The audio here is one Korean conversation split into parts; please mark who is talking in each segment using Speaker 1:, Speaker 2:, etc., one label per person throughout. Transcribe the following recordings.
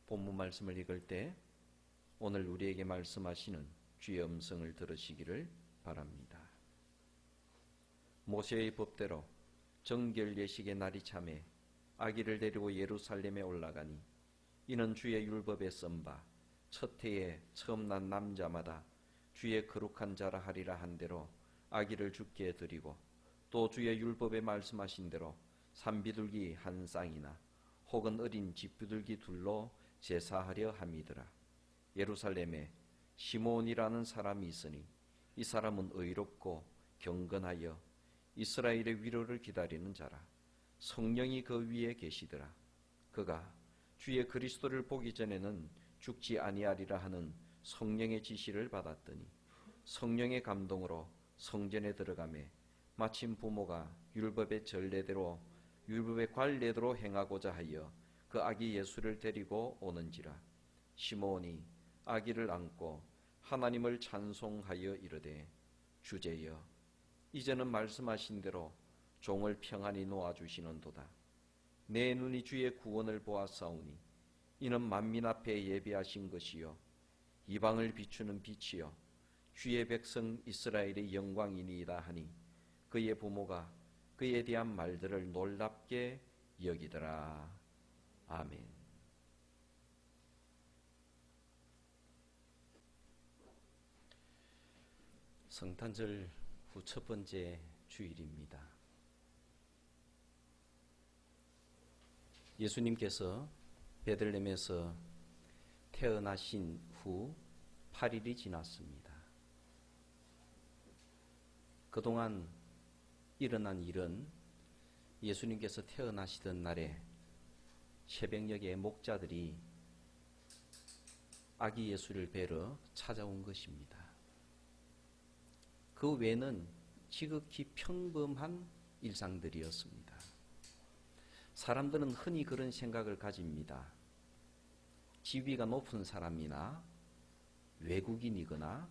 Speaker 1: 본문 말씀을 읽을 때 오늘 우리에게 말씀하시는 주의 음성을 들으시기를 바랍니다. 모세의 법대로 정결 예식의 날이 참에 아기를 데리고 예루살렘에 올라가니 이는 주의 율법에 쓴 바 첫 해에 처음 난 남자마다 주의 거룩한 자라 하리라 한 대로 아기를 주께 드리고 또 주의 율법에 말씀하신 대로 산비둘기 한 쌍이나 혹은 어린 집비둘기 둘로 제사하려 함이더라. 예루살렘에 시몬이라는 사람이 있으니 이 사람은 의롭고 경건하여 이스라엘의 위로를 기다리는 자라. 성령이 그 위에 계시더라. 그가 주의 그리스도를 보기 전에는 죽지 아니하리라 하는 성령의 지시를 받았더니 성령의 감동으로 성전에 들어가매 마침 부모가 율법의 전례대로 율법의 관례대로 행하고자 하여 그 아기 예수를 데리고 오는지라. 시므온이 아기를 안고 하나님을 찬송하여 이르되 주제여 이제는 말씀하신 대로 종을 평안히 놓아주시는도다. 내 눈이 주의 구원을 보았사오니 이는 만민 앞에 예비하신 것이요 이방을 비추는 빛이요 주의 백성 이스라엘의 영광이니이다 하니 그의 부모가 그에 대한 말들을 놀랍게 여기더라. 아멘. 성탄절 후 첫 번째 주일입니다. 예수님께서 베들레헴에서 태어나신 후 8일이 지났습니다. 그동안 일어난 일은 예수님께서 태어나시던 날에 새벽녘에 목자들이 아기 예수를 뵈러 찾아온 것입니다. 그 외에는 지극히 평범한 일상들이었습니다. 사람들은 흔히 그런 생각을 가집니다. 지위가 높은 사람이나 외국인이거나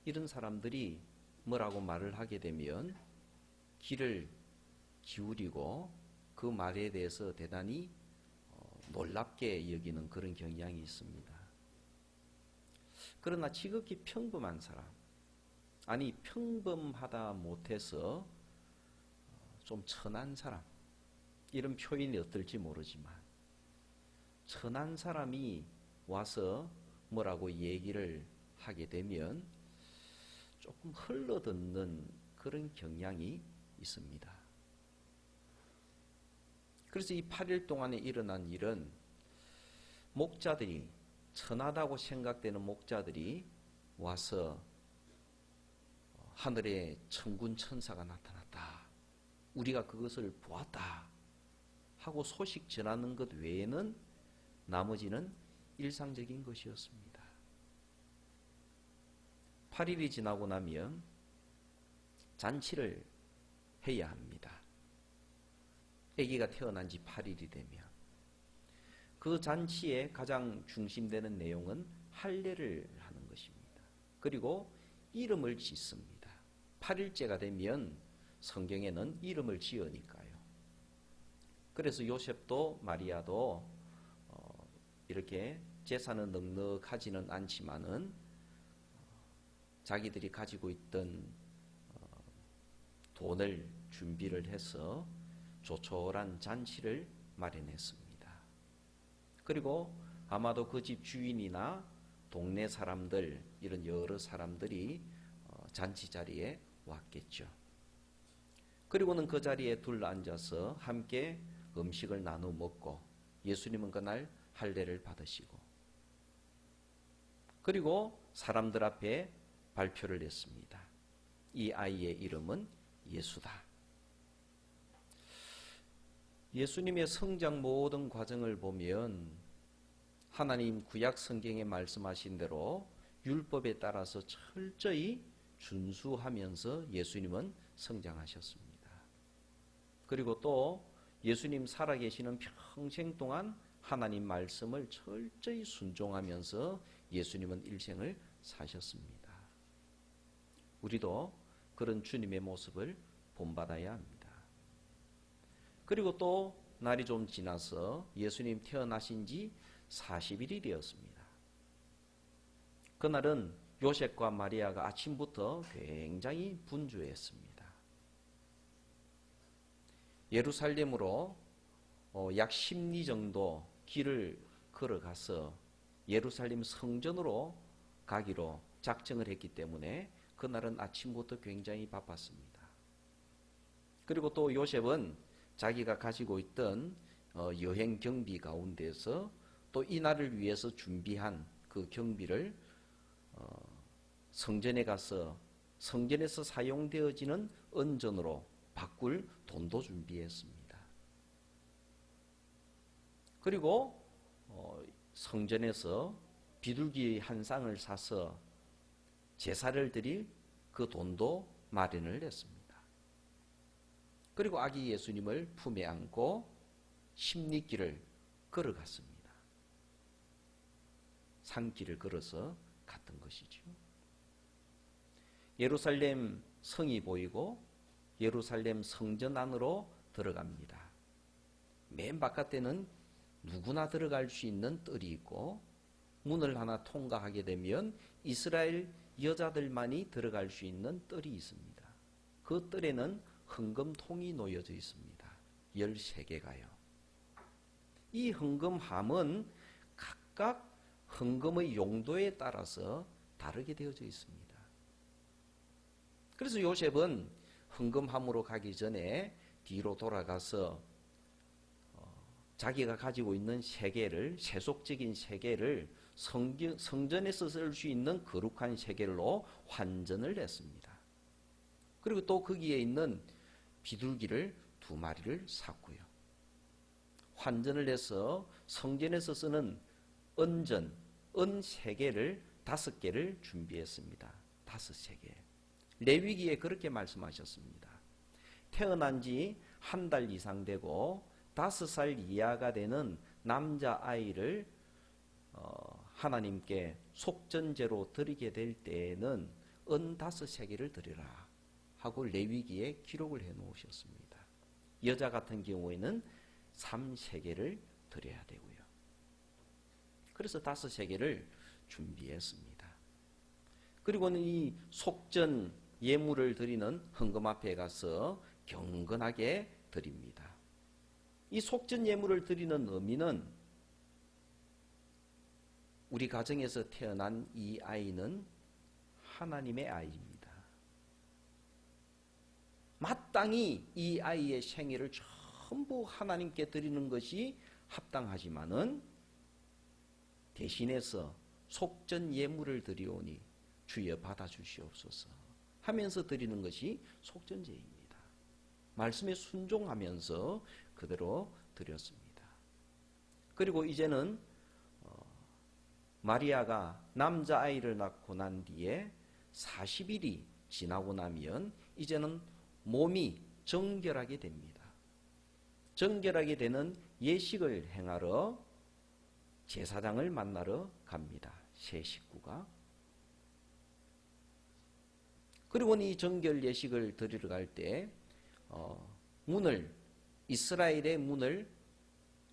Speaker 1: 이런 사람들이 뭐라고 말을 하게 되면 귀를 기울이고 그 말에 대해서 대단히 놀랍게 여기는 그런 경향이 있습니다. 그러나 지극히 평범한 사람, 아니 평범하다 못해서 좀 천한 사람, 이런 표현이 어떨지 모르지만 천한 사람이 와서 뭐라고 얘기를 하게 되면 조금 흘러듣는 그런 경향이 있습니다. 그래서 이 8일 동안에 일어난 일은 목자들이, 천하다고 생각되는 목자들이 와서 하늘에 천군 천사가 나타났다, 우리가 그것을 보았다 하고 소식 전하는 것 외에는 나머지는 일상적인 것이었습니다. 8일이 지나고 나면 잔치를 해야 합니다. 아기가 태어난 지 8일이 되면 그 잔치의 가장 중심되는 내용은 할례를 하는 것입니다. 그리고 이름을 짓습니다. 8일째가 되면 성경에는 이름을 지으니까요. 그래서 요셉도 마리아도 이렇게 재산은 넉넉하지는 않지만은 자기들이 가지고 있던 돈을 준비를 해서 조촐한 잔치를 마련했습니다. 그리고 아마도 그 집 주인이나 동네 사람들, 이런 여러 사람들이 잔치 자리에 왔겠죠. 그리고는 그 자리에 둘러앉아서 함께 음식을 나눠 먹고 예수님은 그날 할례를 받으시고 그리고 사람들 앞에 발표를 했습니다. 이 아이의 이름은 예수다. 예수님의 성장 모든 과정을 보면 하나님 구약 성경에 말씀하신 대로 율법에 따라서 철저히 준수하면서 예수님은 성장하셨습니다. 그리고 또 예수님 살아계시는 평생 동안 하나님 말씀을 철저히 순종하면서 예수님은 일생을 사셨습니다. 우리도 그런 주님의 모습을 본받아야 합니다. 그리고 또 날이 좀 지나서 예수님 태어나신 지 40일이 되었습니다. 그날은 요셉과 마리아가 아침부터 굉장히 분주했습니다. 예루살렘으로 약 10리 정도 길을 걸어가서 예루살렘 성전으로 가기로 작정을 했기 때문에 그날은 아침부터 굉장히 바빴습니다. 그리고 또 요셉은 자기가 가지고 있던 여행 경비 가운데서 또 이날을 위해서 준비한 그 경비를 성전에 가서 성전에서 사용되어지는 은전으로 바꿀 돈도 준비했습니다. 그리고 성전에서 비둘기 한 쌍을 사서 제사를 드릴 그 돈도 마련을 했습니다. 그리고 아기 예수님을 품에 안고 십리길을 걸어갔습니다. 산길을 걸어서 갔던 것이죠. 예루살렘 성이 보이고 예루살렘 성전 안으로 들어갑니다. 맨 바깥에는 누구나 들어갈 수 있는 뜰이 있고 문을 하나 통과하게 되면 이스라엘 여자들만이 들어갈 수 있는 뜰이 있습니다. 그 뜰에는 헌금통이 놓여져 있습니다. 13개가요. 이 헌금함은 각각 헌금의 용도에 따라서 다르게 되어져 있습니다. 그래서 요셉은 헌금함으로 가기 전에 뒤로 돌아가서 자기가 가지고 있는 세계를, 세속적인 세계를 성전에서 쓸 수 있는 거룩한 세계로 환전을 했습니다. 그리고 또 거기에 있는 비둘기를 2마리를 샀고요. 환전을 해서 성전에서 쓰는 은전, 은 3개를 5개를 준비했습니다. 5세계. 레위기에 그렇게 말씀하셨습니다. 태어난 지 1달 이상 되고 5살 이하가 되는 남자아이를 하나님께 속전제로 드리게 될 때에는 은 5세계를 드리라 하고 레위기에 기록을 해 놓으셨습니다. 여자 같은 경우에는 3세계를 드려야 되고요. 그래서 5세계를 준비했습니다. 그리고는 이 속전 예물을 드리는 헌금 앞에 가서 경건하게 드립니다. 이 속전 예물을 드리는 의미는 우리 가정에서 태어난 이 아이는 하나님의 아이입니다. 마땅히 이 아이의 생애를 전부 하나님께 드리는 것이 합당하지만은 대신해서 속전 예물을 드리오니 주여 받아주시옵소서 하면서 드리는 것이 속전제입니다. 말씀에 순종하면서 그대로 드렸습니다. 그리고 이제는 마리아가 남자아이를 낳고 난 뒤에 40일이 지나고 나면 이제는 몸이 정결하게 됩니다. 정결하게 되는 예식을 행하러 제사장을 만나러 갑니다. 세 식구가. 그리고 이 정결 예식을 드리러 갈 때 문을 이스라엘의 문을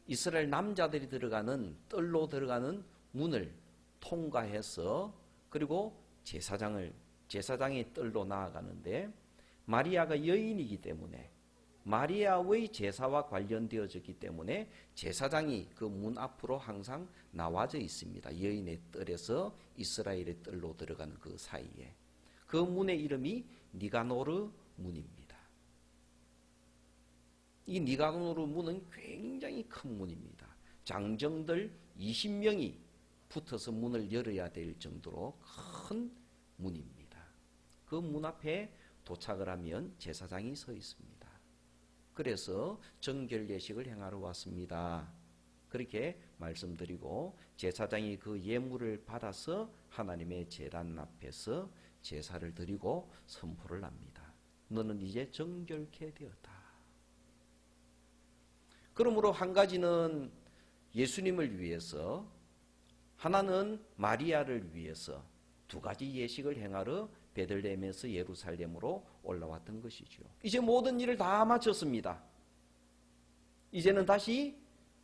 Speaker 1: 이스라엘 남자들이 들어가는 뜰로 들어가는 문을 통과해서 그리고 제사장의 뜰로 나아가는데 마리아가 여인이기 때문에 마리아의 제사와 관련되어졌기 때문에 제사장이 그 문 앞으로 항상 나와져 있습니다. 여인의 뜰에서 이스라엘의 뜰로 들어가는 그 사이에. 그 문의 이름이 니가노르 문입니다. 이 니가노르 문은 굉장히 큰 문입니다. 장정들 20명이 붙어서 문을 열어야 될 정도로 큰 문입니다. 그 문 앞에 도착을 하면 제사장이 서 있습니다. 그래서 정결 예식을 행하러 왔습니다. 그렇게 말씀드리고 제사장이 그 예물을 받아서 하나님의 제단 앞에서 제사를 드리고 선포를 합니다. 너는 이제 정결케 되었다. 그러므로 한 가지는 예수님을 위해서, 하나는 마리아를 위해서 2가지 예식을 행하러 베들레헴에서 예루살렘으로 올라왔던 것이죠. 이제 모든 일을 다 마쳤습니다. 이제는 다시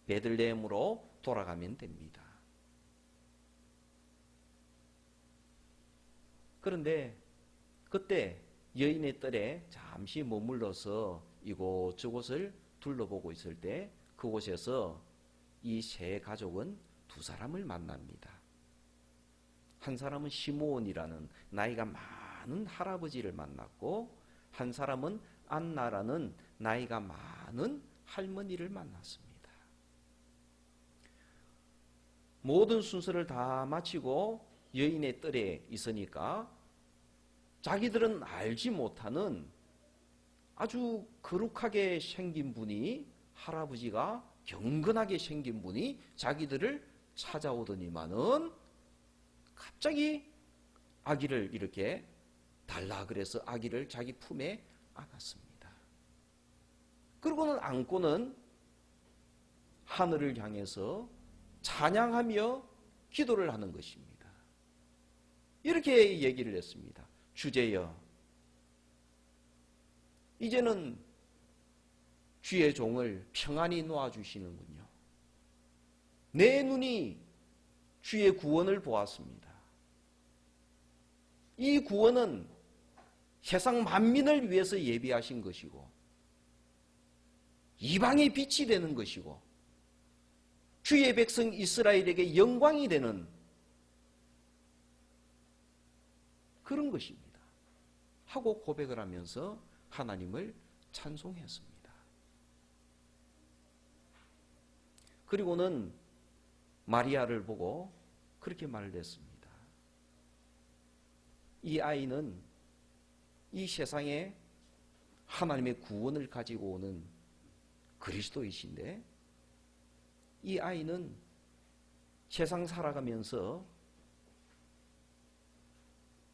Speaker 1: 베들레헴으로 돌아가면 됩니다. 그런데 그때 여인의 뜰에 잠시 머물러서 이곳저곳을 둘러보고 있을 때 그곳에서 이 세 가족은 두 사람을 만납니다. 한 사람은 시므온이라는 나이가 많은 할아버지를 만났고, 한 사람은 안나라는 나이가 많은 할머니를 만났습니다. 모든 순서를 다 마치고 여인의 뜰에 있으니까 자기들은 알지 못하는 아주 거룩하게 생긴 분이, 할아버지가 경건하게 생긴 분이 자기들을 찾아오더니만은 갑자기 아기를 이렇게 달라 그래서 아기를 자기 품에 안았습니다. 그리고는 안고는 하늘을 향해서 찬양하며 기도를 하는 것입니다. 이렇게 얘기를 했습니다. 주제여, 이제는 주의 종을 평안히 놓아주시는군요. 내 눈이 주의 구원을 보았습니다. 이 구원은 세상 만민을 위해서 예비하신 것이고, 이방의 빛이 되는 것이고, 주의 백성 이스라엘에게 영광이 되는 그런 것입니다. 하고 고백을 하면서 하나님을 찬송했습니다. 그리고는 마리아를 보고 그렇게 말을 했습니다. 이 아이는 이 세상에 하나님의 구원을 가지고 오는 그리스도이신데, 이 아이는 세상 살아가면서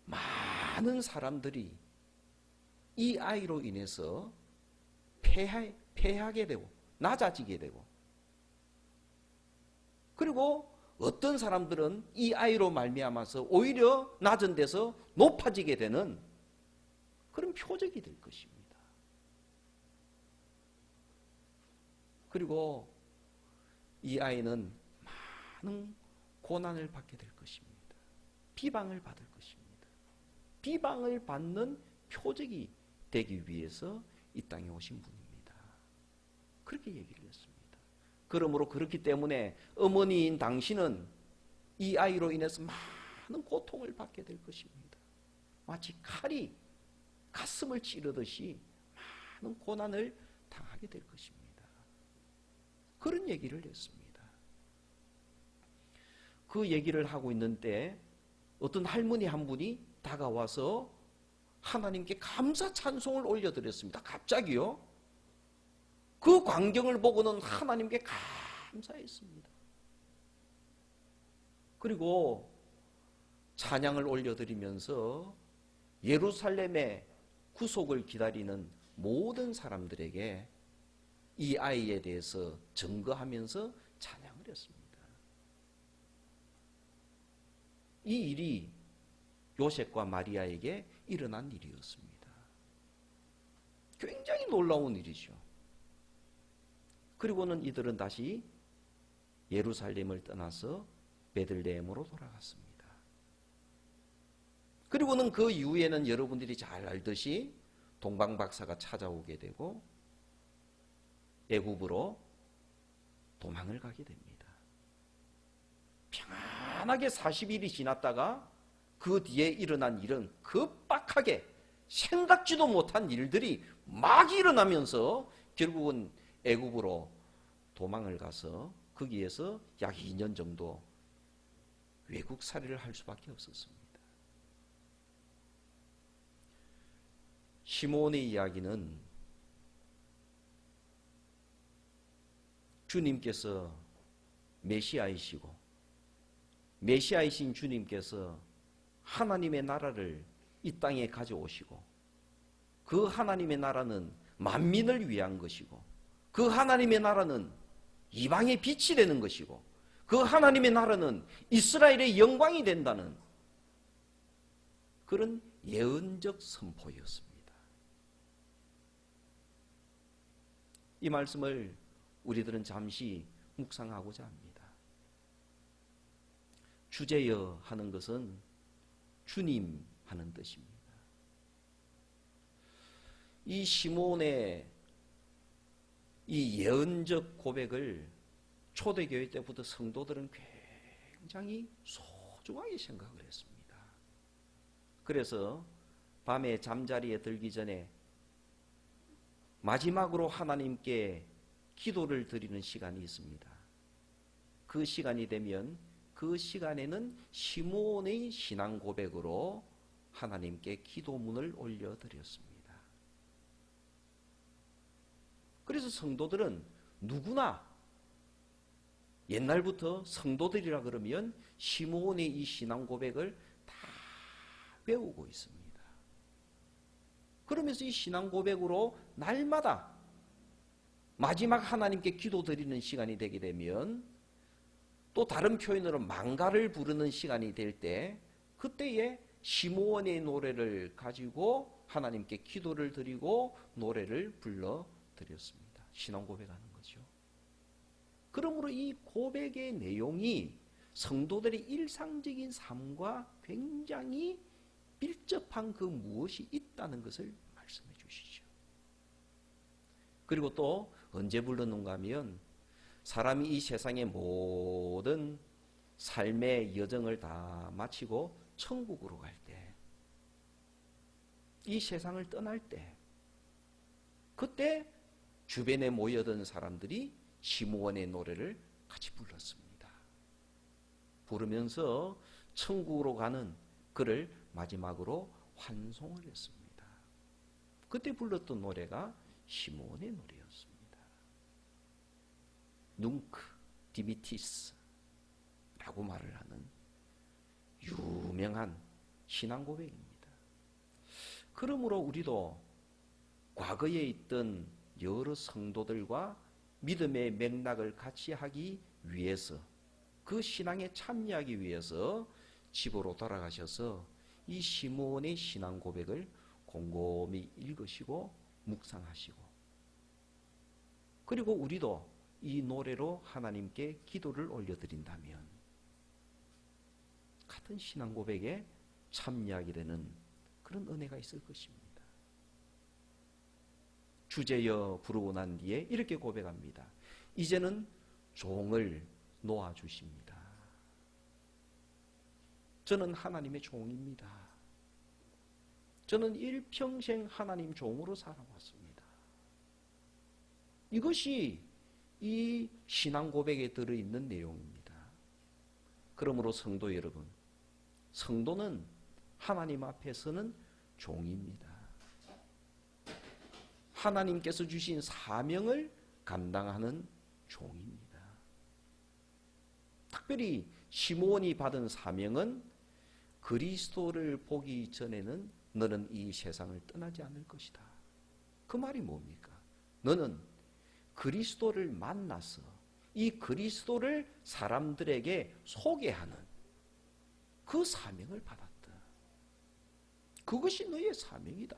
Speaker 1: 많은 사람들이 이 아이로 인해서 패하게 되고 낮아지게 되고, 그리고 어떤 사람들은 이 아이로 말미암아서 오히려 낮은 데서 높아지게 되는 그런 표적이 될 것입니다. 그리고 이 아이는 많은 고난을 받게 될 것입니다. 비방을 받을 것입니다. 비방을 받는 표적이 되기 위해서 이 땅에 오신 분입니다. 그렇게 얘기를 했습니다. 그러므로 그렇기 때문에 어머니인 당신은 이 아이로 인해서 많은 고통을 받게 될 것입니다. 마치 칼이 가슴을 찌르듯이 많은 고난을 당하게 될 것입니다. 그런 얘기를 했습니다. 그 얘기를 하고 있는 때 어떤 할머니 한 분이 다가와서 하나님께 감사 찬송을 올려드렸습니다. 갑자기요. 그 광경을 보고는 하나님께 감사했습니다. 그리고 찬양을 올려드리면서 예루살렘의 구속을 기다리는 모든 사람들에게 이 아이에 대해서 증거하면서 찬양을 했습니다. 이 일이 요셉과 마리아에게 일어난 일이었습니다. 굉장히 놀라운 일이죠. 그리고는 이들은 다시 예루살렘을 떠나서 베들레헴으로 돌아갔습니다. 그리고는 그 이후에는 여러분들이 잘 알듯이 동방박사가 찾아오게 되고 애굽으로 도망을 가게 됩니다. 평안하게 40일이 지났다가 그 뒤에 일어난 일은 급박하게 생각지도 못한 일들이 막 일어나면서 결국은 애굽으로 도망을 가서 거기에서 약 2년 정도 외국살이를 할 수밖에 없었습니다. 시므온의 이야기는 주님께서 메시아이시고 메시아이신 주님께서 하나님의 나라를 이 땅에 가져오시고 그 하나님의 나라는 만민을 위한 것이고 그 하나님의 나라는 이방의 빛이 되는 것이고 그 하나님의 나라는 이스라엘의 영광이 된다는 그런 예언적 선포였습니다. 이 말씀을 우리들은 잠시 묵상하고자 합니다. 주제여 하는 것은 주님 하는 뜻입니다. 이 시몬의 이 예언적 고백을 초대교회 때부터 성도들은 굉장히 소중하게 생각을 했습니다. 그래서 밤에 잠자리에 들기 전에 마지막으로 하나님께 기도를 드리는 시간이 있습니다. 그 시간이 되면 그 시간에는 시몬의 신앙 고백으로 하나님께 기도문을 올려드렸습니다. 그래서 성도들은 누구나 옛날부터 성도들이라 그러면 시몬의 이 신앙 고백을 다 배우고 있습니다. 그러면서 이 신앙 고백으로 날마다 마지막 하나님께 기도드리는 시간이 되게 되면 또 다른 표현으로 망가를 부르는 시간이 될 때 그때에 시몬의 노래를 가지고 하나님께 기도를 드리고 노래를 불러드렸습니다. 신앙 고백하는 거죠. 그러므로 이 고백의 내용이 성도들의 일상적인 삶과 굉장히 밀접한 그 무엇이 있다는 것을 말씀해 주시죠. 그리고 또 언제 불렀는가 하면 사람이 이 세상의 모든 삶의 여정을 다 마치고 천국으로 갈 때, 이 세상을 떠날 때, 그때 주변에 모여든 사람들이 시므온의 노래를 같이 불렀습니다. 부르면서 천국으로 가는 그를 마지막으로 환송을 했습니다. 그때 불렀던 노래가 시므온의 노래였습니다. 눅 디미티스라고 말을 하는 유명한 신앙 고백입니다. 그러므로 우리도 과거에 있던 여러 성도들과 믿음의 맥락을 같이 하기 위해서, 그 신앙에 참여하기 위해서 집으로 돌아가셔서 이 시므온의 신앙 고백을 곰곰이 읽으시고 묵상하시고, 그리고 우리도 이 노래로 하나님께 기도를 올려드린다면 같은 신앙 고백에 참여하게 되는 그런 은혜가 있을 것입니다. 주제여 부르고 난 뒤에 이렇게 고백합니다. 이제는 종을 놓아주십니다. 저는 하나님의 종입니다. 저는 일평생 하나님 종으로 살아왔습니다. 이것이 이 신앙 고백에 들어있는 내용입니다. 그러므로 성도 여러분, 성도는 하나님 앞에서는 종입니다. 하나님께서 주신 사명을 감당하는 종입니다. 특별히 시므온이 받은 사명은 그리스도를 보기 전에는 너는 이 세상을 떠나지 않을 것이다. 그 말이 뭡니까? 너는 그리스도를 만나서 이 그리스도를 사람들에게 소개하는 그 사명을 받았다. 그것이 너의 사명이다.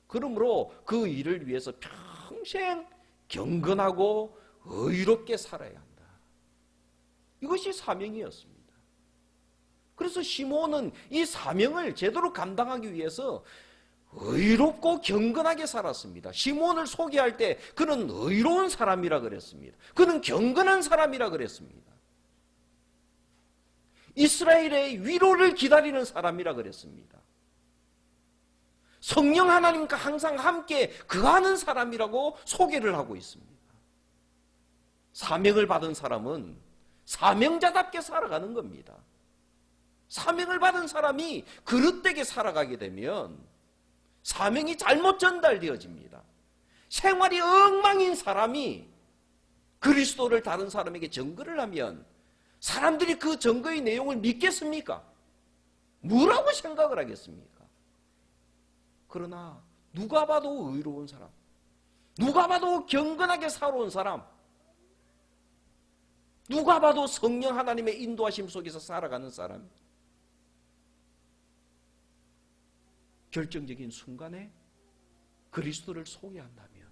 Speaker 1: 그러므로 그 일을 위해서 평생 경건하고 의롭게 살아야 한다. 이것이 사명이었습니다. 그래서 시므온은 이 사명을 제대로 감당하기 위해서 의롭고 경건하게 살았습니다. 시므온을 소개할 때 그는 의로운 사람이라 그랬습니다. 그는 경건한 사람이라 그랬습니다. 이스라엘의 위로를 기다리는 사람이라 그랬습니다. 성령 하나님과 항상 함께 거하는 사람이라고 소개를 하고 있습니다. 사명을 받은 사람은 사명자답게 살아가는 겁니다. 사명을 받은 사람이 그릇되게 살아가게 되면 사명이 잘못 전달되어집니다. 생활이 엉망인 사람이 그리스도를 다른 사람에게 증거를 하면 사람들이 그 증거의 내용을 믿겠습니까? 뭐라고 생각을 하겠습니까? 그러나 누가 봐도 의로운 사람, 누가 봐도 경건하게 살아온 사람, 누가 봐도 성령 하나님의 인도하심 속에서 살아가는 사람, 결정적인 순간에 그리스도를 소개한다면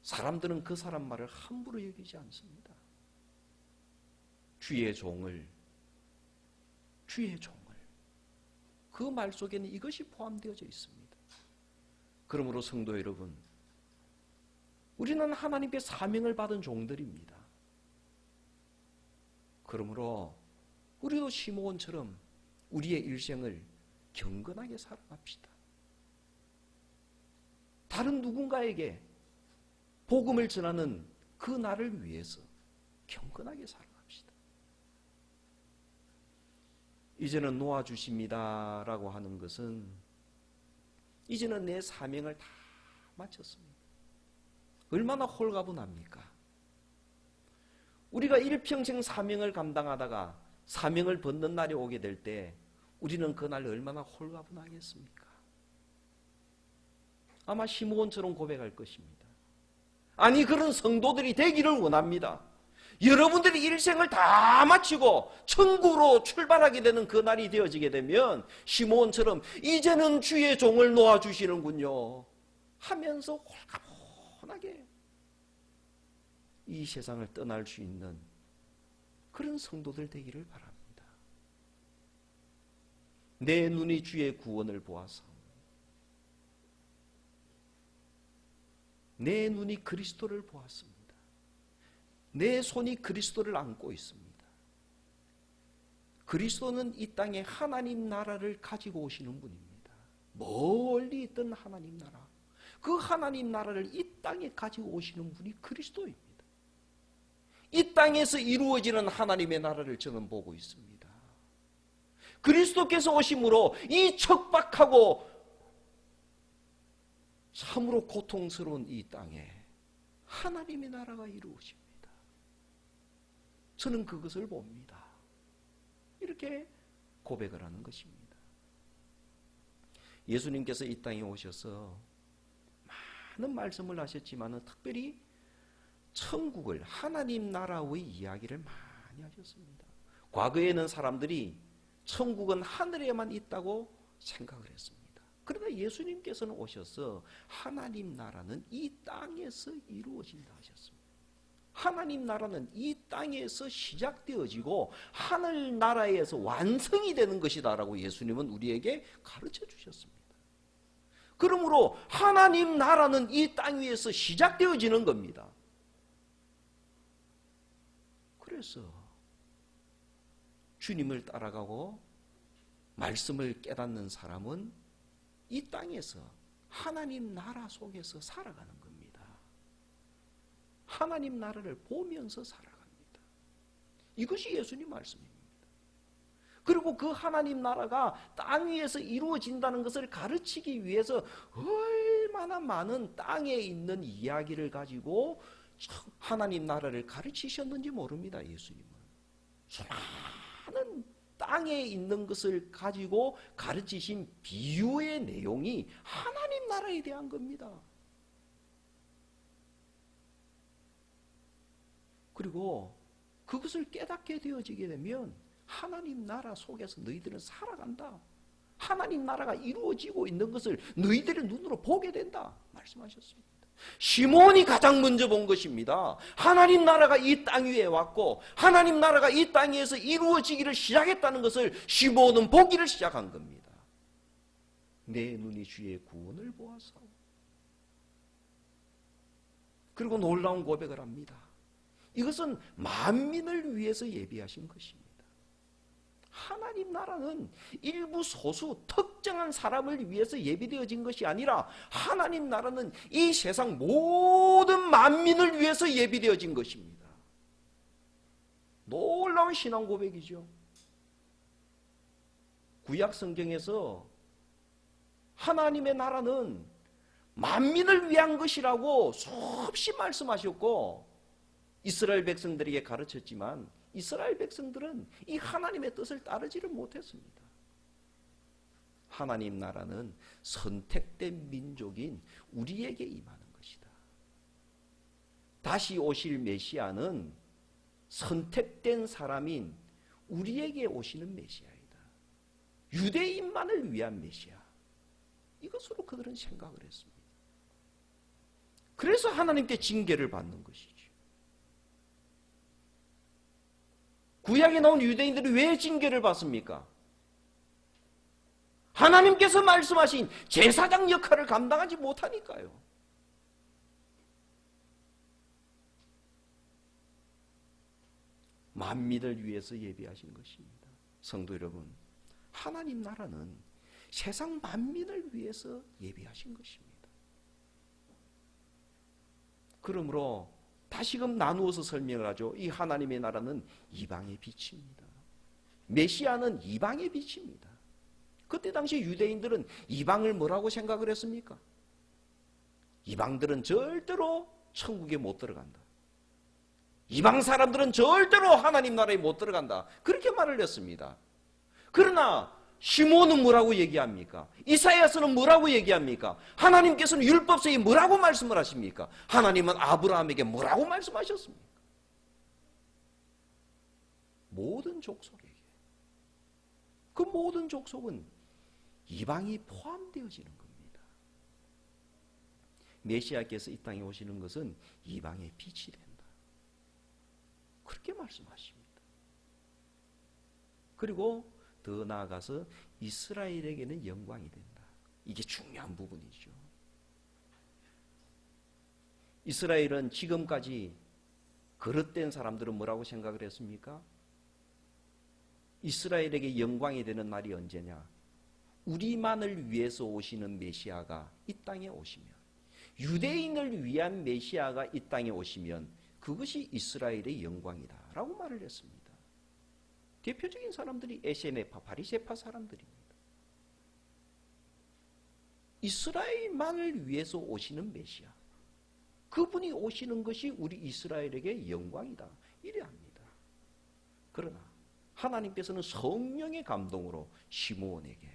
Speaker 1: 사람들은 그 사람 말을 함부로 여기지 않습니다. 주의 종을 그 말 속에는 이것이 포함되어져 있습니다. 그러므로 성도 여러분, 우리는 하나님께 사명을 받은 종들입니다. 그러므로 우리도 시므온처럼 우리의 일생을 경건하게 살아갑시다. 다른 누군가에게 복음을 전하는 그 날을 위해서 경건하게 살아갑시다. 이제는 놓아주십니다라고 하는 것은 이제는 내 사명을 다 마쳤습니다. 얼마나 홀가분합니까? 우리가 일평생 사명을 감당하다가 사명을 벗는 날이 오게 될 때 우리는 그날 얼마나 홀가분하겠습니까? 아마 시므온처럼 고백할 것입니다. 아니, 그런 성도들이 되기를 원합니다. 여러분들이 일생을 다 마치고 천국으로 출발하게 되는 그 날이 되어지게 되면 시므온처럼 이제는 주의 종을 놓아주시는군요 하면서 홀가분하게 이 세상을 떠날 수 있는 그런 성도들 되기를 바랍니다. 내 눈이 주의 구원을 보아서 내 눈이 그리스도를 보았습니다. 내 손이 그리스도를 안고 있습니다. 그리스도는 이 땅에 하나님 나라를 가지고 오시는 분입니다. 멀리 있던 하나님 나라, 그 하나님 나라를 이 땅에 가지고 오시는 분이 그리스도입니다. 이 땅에서 이루어지는 하나님의 나라를 저는 보고 있습니다. 그리스도께서 오심으로 이 척박하고 참으로 고통스러운 이 땅에 하나님의 나라가 이루어집니다. 저는 그것을 봅니다. 이렇게 고백을 하는 것입니다. 예수님께서 이 땅에 오셔서 많은 말씀을 하셨지만 특별히 천국을, 하나님 나라의 이야기를 많이 하셨습니다. 과거에는 사람들이 천국은 하늘에만 있다고 생각을 했습니다. 그러나 예수님께서는 오셔서 하나님 나라는 이 땅에서 이루어진다 하셨습니다. 하나님 나라는 이 땅에서 시작되어지고 하늘 나라에서 완성이 되는 것이다 라고 예수님은 우리에게 가르쳐 주셨습니다. 그러므로 하나님 나라는 이 땅 위에서 시작되어지는 겁니다. 그래서 주님을 따라가고 말씀을 깨닫는 사람은 이 땅에서 하나님 나라 속에서 살아가는 겁니다. 하나님 나라를 보면서 살아갑니다. 이것이 예수님 말씀입니다. 그리고 그 하나님 나라가 땅 위에서 이루어진다는 것을 가르치기 위해서 얼마나 많은 땅에 있는 이야기를 가지고 하나님 나라를 가르치셨는지 모릅니다. 예수님은 수많은 땅에 있는 것을 가지고 가르치신 비유의 내용이 하나님 나라에 대한 겁니다. 그리고 그것을 깨닫게 되어지게 되면 하나님 나라 속에서 너희들은 살아간다. 하나님 나라가 이루어지고 있는 것을 너희들의 눈으로 보게 된다 말씀하셨습니다. 시몬이 가장 먼저 본 것입니다. 하나님 나라가 이 땅 위에 왔고 하나님 나라가 이 땅에서 이루어지기를 시작했다는 것을 시몬은 보기를 시작한 겁니다. 내 눈이 주의 구원을 보아서. 그리고 놀라운 고백을 합니다. 이것은 만민을 위해서 예비하신 것입니다. 하나님 나라는 일부 소수 특정한 사람을 위해서 예비되어진 것이 아니라 하나님 나라는 이 세상 모든 만민을 위해서 예비되어진 것입니다. 놀라운 신앙 고백이죠. 구약 성경에서 하나님의 나라는 만민을 위한 것이라고 수없이 말씀하셨고 이스라엘 백성들에게 가르쳤지만 이스라엘 백성들은 이 하나님의 뜻을 따르지를 못했습니다. 하나님 나라는 선택된 민족인 우리에게 임하는 것이다. 다시 오실 메시아는 선택된 사람인 우리에게 오시는 메시아이다. 유대인만을 위한 메시아. 이것으로 그들은 생각을 했습니다. 그래서 하나님께 징계를 받는 것이죠. 구약에 나온 유대인들이 왜 징계를 받습니까? 하나님께서 말씀하신 제사장 역할을 감당하지 못하니까요. 만민을 위해서 예비하신 것입니다. 성도 여러분, 하나님 나라는 세상 만민을 위해서 예비하신 것입니다. 그러므로 다시금 나누어서 설명을 하죠. 이 하나님의 나라는 이방의 빛입니다. 메시아는 이방의 빛입니다. 그때 당시 유대인들은 이방을 뭐라고 생각을 했습니까? 이방들은 절대로 천국에 못 들어간다. 이방 사람들은 절대로 하나님 나라에 못 들어간다. 그렇게 말을 했습니다. 그러나 시므온은 뭐라고 얘기합니까? 이사야서는 뭐라고 얘기합니까? 하나님께서는 율법서에 뭐라고 말씀을 하십니까? 하나님은 아브라함에게 뭐라고 말씀하셨습니까? 모든 족속에게. 그 모든 족속은 이방이 포함되어지는 겁니다. 메시아께서 이 땅에 오시는 것은 이방의 빛이 된다. 그렇게 말씀하십니다. 그리고 더 나아가서 이스라엘에게는 영광이 된다. 이게 중요한 부분이죠. 이스라엘은 지금까지 그릇된 사람들은 뭐라고 생각을 했습니까? 이스라엘에게 영광이 되는 날이 언제냐? 우리만을 위해서 오시는 메시아가 이 땅에 오시면, 유대인을 위한 메시아가 이 땅에 오시면 그것이 이스라엘의 영광이다 라고 말을 했습니다. 대표적인 사람들이 에세네파, 바리새파 사람들입니다. 이스라엘만을 위해서 오시는 메시아, 그분이 오시는 것이 우리 이스라엘에게 영광이다 이래 합니다. 그러나 하나님께서는 성령의 감동으로 시므온에게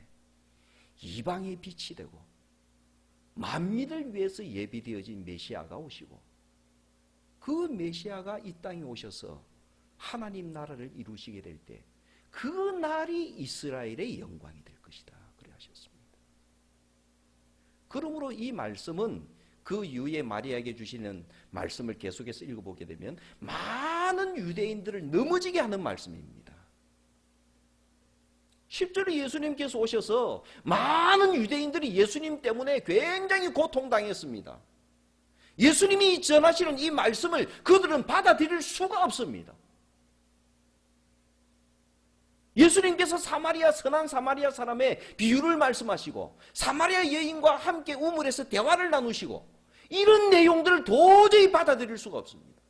Speaker 1: 이방의 빛이 되고 만민을 위해서 예비되어진 메시아가 오시고, 그 메시아가 이 땅에 오셔서 하나님 나라를 이루시게 될 때 그 날이 이스라엘의 영광이 될 것이다 그래 하셨습니다. 그러므로 이 말씀은 그 이후에 마리아에게 주시는 말씀을 계속해서 읽어보게 되면 많은 유대인들을 넘어지게 하는 말씀입니다. 10절에 예수님께서 오셔서 많은 유대인들이 예수님 때문에 굉장히 고통당했습니다. 예수님이 전하시는 이 말씀을 그들은 받아들일 수가 없습니다. 예수님께서 선한 사마리아 사람의 비유를 말씀하시고 사마리아 여인과 함께 우물에서 대화를 나누시고 이런 내용들을 도저히 받아들일 수가 없습니다.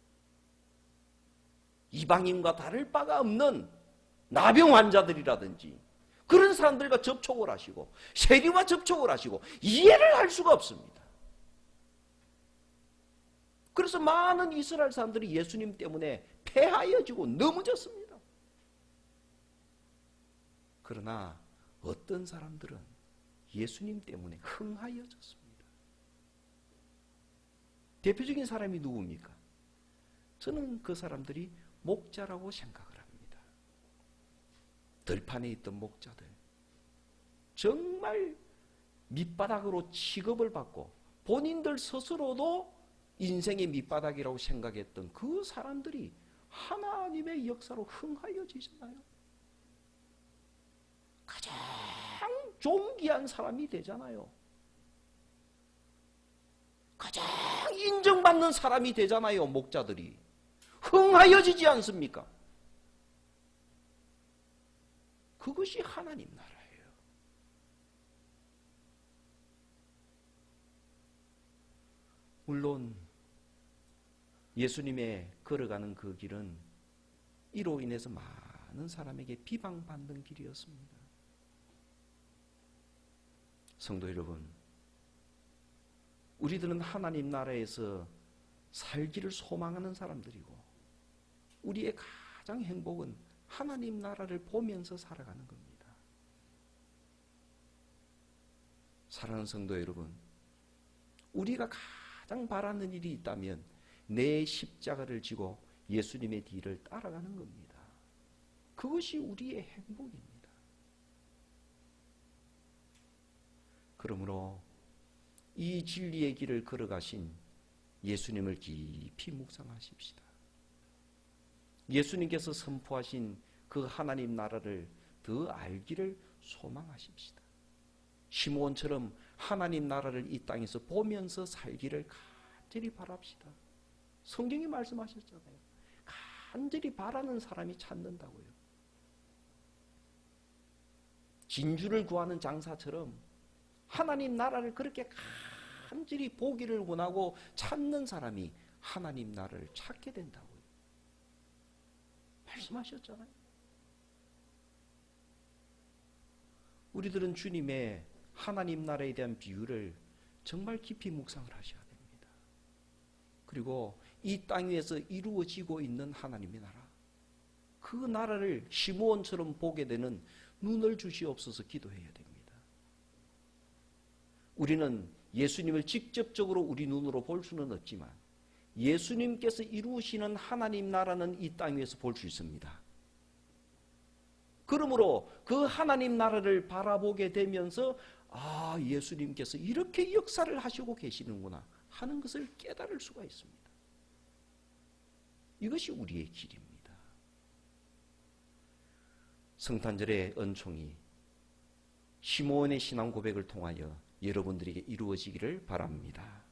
Speaker 1: 이방인과 다를 바가 없는 나병 환자들이라든지 그런 사람들과 접촉을 하시고 세리와 접촉을 하시고 이해를 할 수가 없습니다. 그래서 많은 이스라엘 사람들이 예수님 때문에 패하여지고 넘어졌습니다. 그러나 어떤 사람들은 예수님 때문에 흥하여졌습니다. 대표적인 사람이 누굽니까? 저는 그 사람들이 목자라고 생각을 합니다. 들판에 있던 목자들, 정말 밑바닥으로 취급을 받고 본인들 스스로도 인생의 밑바닥이라고 생각했던 그 사람들이 하나님의 역사로 흥하여지잖아요. 가장 존귀한 사람이 되잖아요. 가장 인정받는 사람이 되잖아요. 목자들이 흥하여지지 않습니까? 그것이 하나님 나라예요. 물론 예수님의 걸어가는 그 길은 이로 인해서 많은 사람에게 비방받는 길이었습니다. 성도 여러분, 우리들은 하나님 나라에서 살기를 소망하는 사람들이고 우리의 가장 행복은 하나님 나라를 보면서 살아가는 겁니다. 사랑하는 성도 여러분, 우리가 가장 바라는 일이 있다면 내 십자가를 지고 예수님의 뒤를 따라가는 겁니다. 그것이 우리의 행복입니다. 그러므로 이 진리의 길을 걸어가신 예수님을 깊이 묵상하십시다. 예수님께서 선포하신 그 하나님 나라를 더 알기를 소망하십시다. 시므온처럼 하나님 나라를 이 땅에서 보면서 살기를 간절히 바랍시다. 성경이 말씀하셨잖아요. 간절히 바라는 사람이 찾는다고요. 진주를 구하는 장사처럼 하나님 나라를 그렇게 간절히 보기를 원하고 찾는 사람이 하나님 나라를 찾게 된다고요. 말씀하셨잖아요. 우리들은 주님의 하나님 나라에 대한 비유를 정말 깊이 묵상을 하셔야 됩니다. 그리고 이 땅 위에서 이루어지고 있는 하나님의 나라, 그 나라를 시므온처럼 보게 되는 눈을 주시옵소서 기도해야 됩니다. 우리는 예수님을 직접적으로 우리 눈으로 볼 수는 없지만 예수님께서 이루시는 하나님 나라는 이 땅 위에서 볼 수 있습니다. 그러므로 그 하나님 나라를 바라보게 되면서 아, 예수님께서 이렇게 역사를 하시고 계시는구나 하는 것을 깨달을 수가 있습니다. 이것이 우리의 길입니다. 성탄절의 은총이 시므온의 신앙 고백을 통하여 여러분들에게 이루어지기를 바랍니다.